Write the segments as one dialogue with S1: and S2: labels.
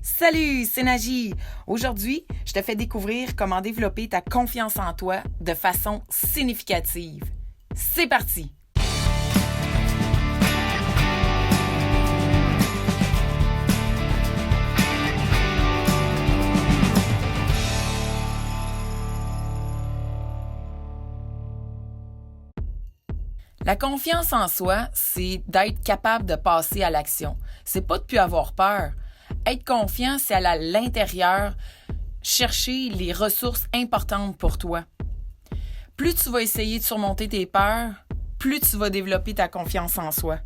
S1: Salut, c'est Naji. Aujourd'hui, je te fais découvrir comment développer ta confiance en toi de façon significative. C'est parti! La confiance en soi, c'est d'être capable de passer à l'action. C'est pas de plus avoir peur. Être confiant, c'est aller à l'intérieur chercher les ressources importantes pour toi. Plus tu vas essayer de surmonter tes peurs, plus tu vas développer ta confiance en soi.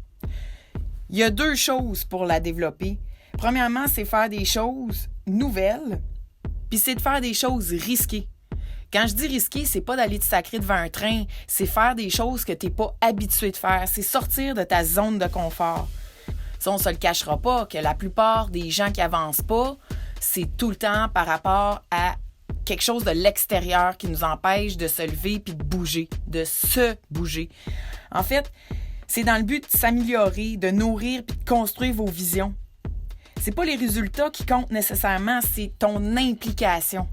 S1: Il y a deux choses pour la développer. Premièrement, c'est faire des choses nouvelles, puis c'est de faire des choses risquées. Quand je dis risqué, c'est pas d'aller te sacrer devant un train, c'est faire des choses que t'es pas habitué de faire, c'est sortir de ta zone de confort. Ça, on se le cachera pas que la plupart des gens qui avancent pas, c'est tout le temps par rapport à quelque chose de l'extérieur qui nous empêche de se lever puis de bouger, de se bouger. En fait, c'est dans le but de s'améliorer, de nourrir puis de construire vos visions. C'est pas les résultats qui comptent nécessairement, c'est ton implication.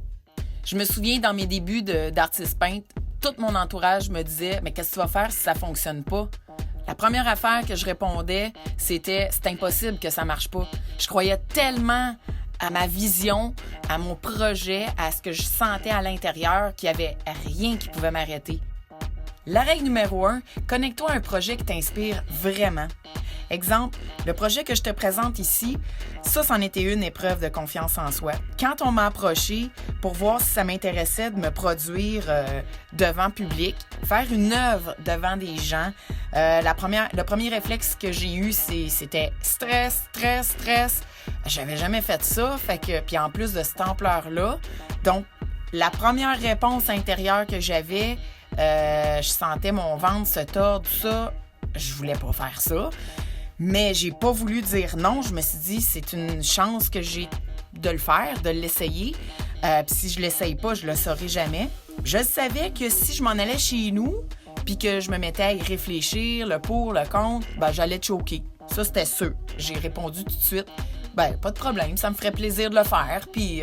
S1: Je me souviens, dans mes débuts d'artiste peintre, tout mon entourage me disait « Mais qu'est-ce que tu vas faire si ça fonctionne pas? » La première affaire que je répondais, c'était « C'est impossible que ça marche pas. » Je croyais tellement à ma vision, à mon projet, à ce que je sentais à l'intérieur qu'il n'y avait rien qui pouvait m'arrêter. La règle numéro 1, connecte-toi à un projet qui t'inspire vraiment. Exemple, le projet que je te présente ici, ça, c'en était une épreuve de confiance en soi. Quand on m'a approché pour voir si ça m'intéressait de me produire devant public, faire une œuvre devant des gens, le premier réflexe que j'ai eu, c'était stress. J'avais jamais fait ça, puis en plus de cette ampleur-là. Donc, la première réponse intérieure que j'avais, je sentais mon ventre se tordre, tout ça. Je voulais pas faire ça. Mais j'ai pas voulu dire non. Je me suis dit, c'est une chance que j'ai de le faire, de l'essayer. Puis si je l'essaye pas, je le saurai jamais. Je savais que si je m'en allais chez nous, puis que je me mettais à y réfléchir, le pour, le contre, j'allais choquer. Ça, c'était sûr. J'ai répondu tout de suite, pas de problème, ça me ferait plaisir de le faire, puis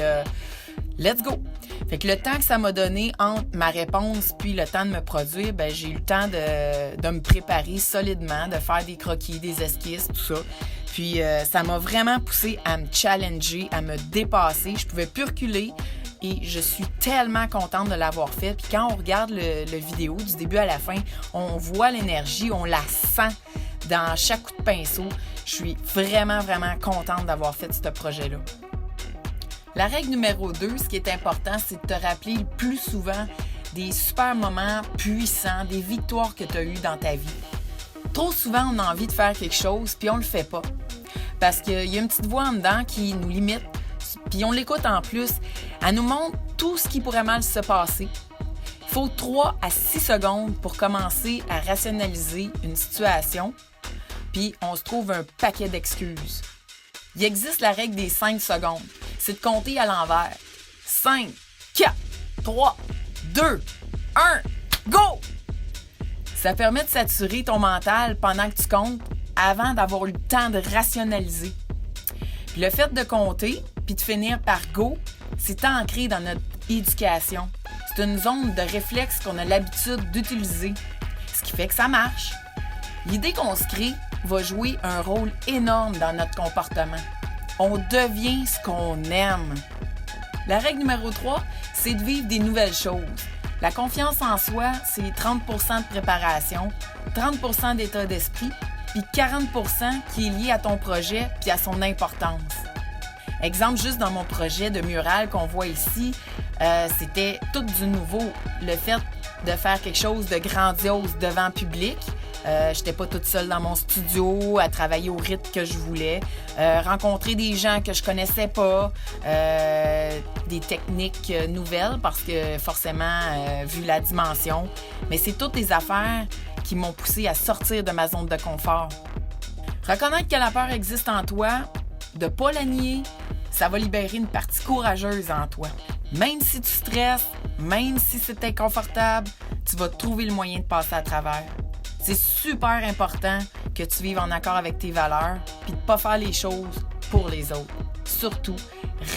S1: let's go! Fait que le temps que ça m'a donné entre ma réponse puis le temps de me produire, j'ai eu le temps de me préparer solidement, de faire des croquis, des esquisses, tout ça. Puis ça m'a vraiment poussé à me challenger, à me dépasser. Je pouvais plus reculer et je suis tellement contente de l'avoir fait. Puis quand on regarde le vidéo du début à la fin, on voit l'énergie, on la sent dans chaque coup de pinceau. Je suis vraiment, vraiment contente d'avoir fait ce projet-là. La règle numéro 2, ce qui est important, c'est de te rappeler le plus souvent des super moments puissants, des victoires que tu as eues dans ta vie. Trop souvent, on a envie de faire quelque chose, puis on le fait pas. Parce qu'il y a une petite voix en dedans qui nous limite, puis on l'écoute en plus. Elle nous montre tout ce qui pourrait mal se passer. Il faut 3 à 6 secondes pour commencer à rationaliser une situation, puis on se trouve un paquet d'excuses. Il existe la règle des 5 secondes. C'est de compter à l'envers. 5, 4, 3, 2, 1, go! Ça permet de saturer ton mental pendant que tu comptes avant d'avoir eu le temps de rationaliser. Puis le fait de compter puis de finir par go, c'est ancré dans notre éducation. C'est une zone de réflexe qu'on a l'habitude d'utiliser, ce qui fait que ça marche. L'idée qu'on se crée va jouer un rôle énorme dans notre comportement. On devient ce qu'on aime. La règle numéro 3, c'est de vivre des nouvelles choses. La confiance en soi, c'est 30% de préparation, 30% d'état d'esprit, puis 40% qui est lié à ton projet puis à son importance. Exemple, juste dans mon projet de mural qu'on voit ici, c'était tout du nouveau. Le fait de faire quelque chose de grandiose devant public. J'étais pas toute seule dans mon studio à travailler au rythme que je voulais, rencontrer des gens que je connaissais pas, des techniques nouvelles parce que forcément, vu la dimension, mais c'est toutes des affaires qui m'ont poussé à sortir de ma zone de confort. Reconnaître que la peur existe en toi, de pas la nier, ça va libérer une partie courageuse en toi. Même si tu stresses, même si c'est inconfortable, tu vas trouver le moyen de passer à travers. C'est super important que tu vives en accord avec tes valeurs puis de pas faire les choses pour les autres. surtout,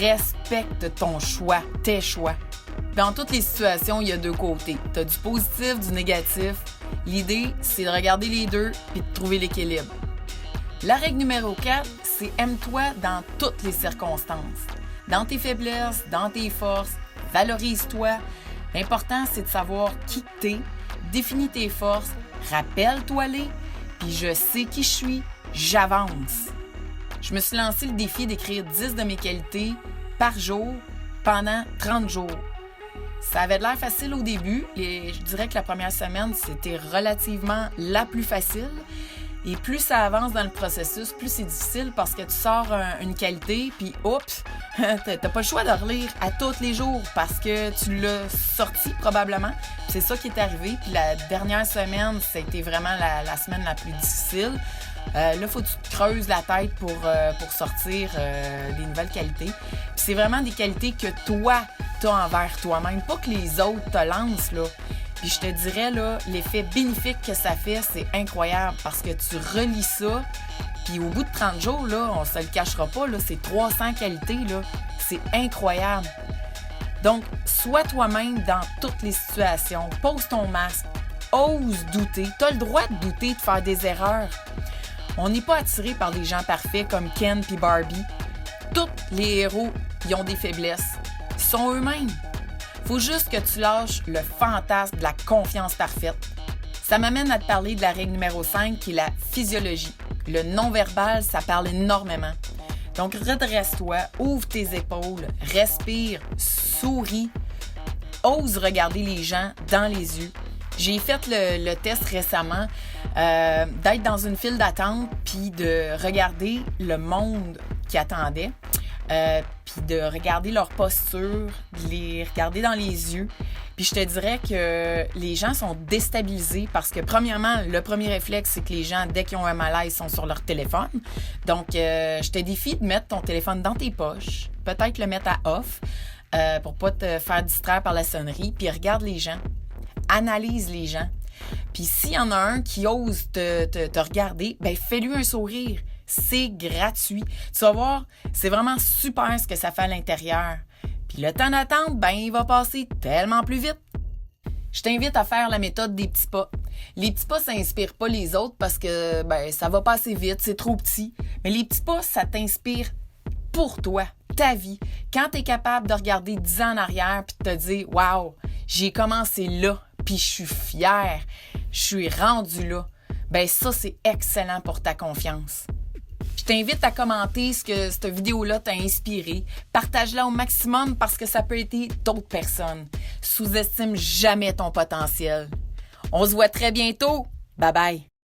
S1: respecte ton choix, tes choix. Dans toutes les situations, il y a deux côtés. Tu as du positif, du négatif. L'idée, c'est de regarder les deux et de trouver l'équilibre. La règle numéro 4, c'est aime-toi dans toutes les circonstances. Dans tes faiblesses, dans tes forces, valorise-toi. L'important, c'est de savoir qui t'es, définis tes forces, rappelle-toi-les, puis je sais qui je suis, j'avance. Je me suis lancé le défi d'écrire 10 de mes qualités par jour pendant 30 jours. Ça avait l'air facile au début et je dirais que la première semaine, c'était relativement la plus facile. Et plus ça avance dans le processus, plus c'est difficile parce que tu sors une qualité, puis oups, t'as pas le choix de relire à tous les jours parce que tu l'as sorti probablement. C'est ça qui est arrivé. Puis la dernière semaine, c'était vraiment la semaine la plus difficile. Là, il faut que tu te creuses la tête pour sortir des nouvelles qualités. Puis c'est vraiment des qualités que toi, t'as envers toi-même, pas que les autres te lancent, là. Puis je te dirais, là, l'effet bénéfique que ça fait, c'est incroyable parce que tu relis ça, puis au bout de 30 jours, là, on se le cachera pas, là, c'est 300 qualités, là. C'est incroyable. Donc, sois toi-même dans toutes les situations. Pose ton masque. Ose douter. Tu as le droit de douter, de faire des erreurs. On n'est pas attiré par des gens parfaits comme Ken puis Barbie. Tous les héros, ils ont des faiblesses. Ils sont eux-mêmes. Faut juste que tu lâches le fantasme de la confiance parfaite. Ça m'amène à te parler de la règle numéro 5 qui est la physiologie. Le non-verbal, ça parle énormément. Donc, redresse-toi, ouvre tes épaules, respire, souris, ose regarder les gens dans les yeux. J'ai fait le test récemment d'être dans une file d'attente puis de regarder le monde qui attendait. Puis de regarder leur posture, de les regarder dans les yeux. Puis je te dirais que les gens sont déstabilisés parce que, premièrement, le premier réflexe, c'est que les gens, dès qu'ils ont un malaise, sont sur leur téléphone. Donc, je te défie de mettre ton téléphone dans tes poches, peut-être le mettre à off pour pas te faire distraire par la sonnerie, puis regarde les gens, analyse les gens. Puis s'il y en a un qui ose te regarder, ben fais-lui un sourire. C'est gratuit. Tu vas voir, c'est vraiment super ce que ça fait à l'intérieur. Puis le temps d'attente, ben il va passer tellement plus vite. Je t'invite à faire la méthode des petits pas. Les petits pas, ça inspire pas les autres parce que ben ça va passer vite, c'est trop petit. Mais les petits pas, ça t'inspire pour toi, ta vie. Quand tu es capable de regarder 10 ans en arrière puis de te dire « Wow, j'ai commencé là, puis je suis fière, je suis rendue là. » Ben ça, c'est excellent pour ta confiance. Je t'invite à commenter ce que cette vidéo-là t'a inspiré. Partage-la au maximum parce que ça peut aider d'autres personnes. Sous-estime jamais ton potentiel. On se voit très bientôt. Bye bye.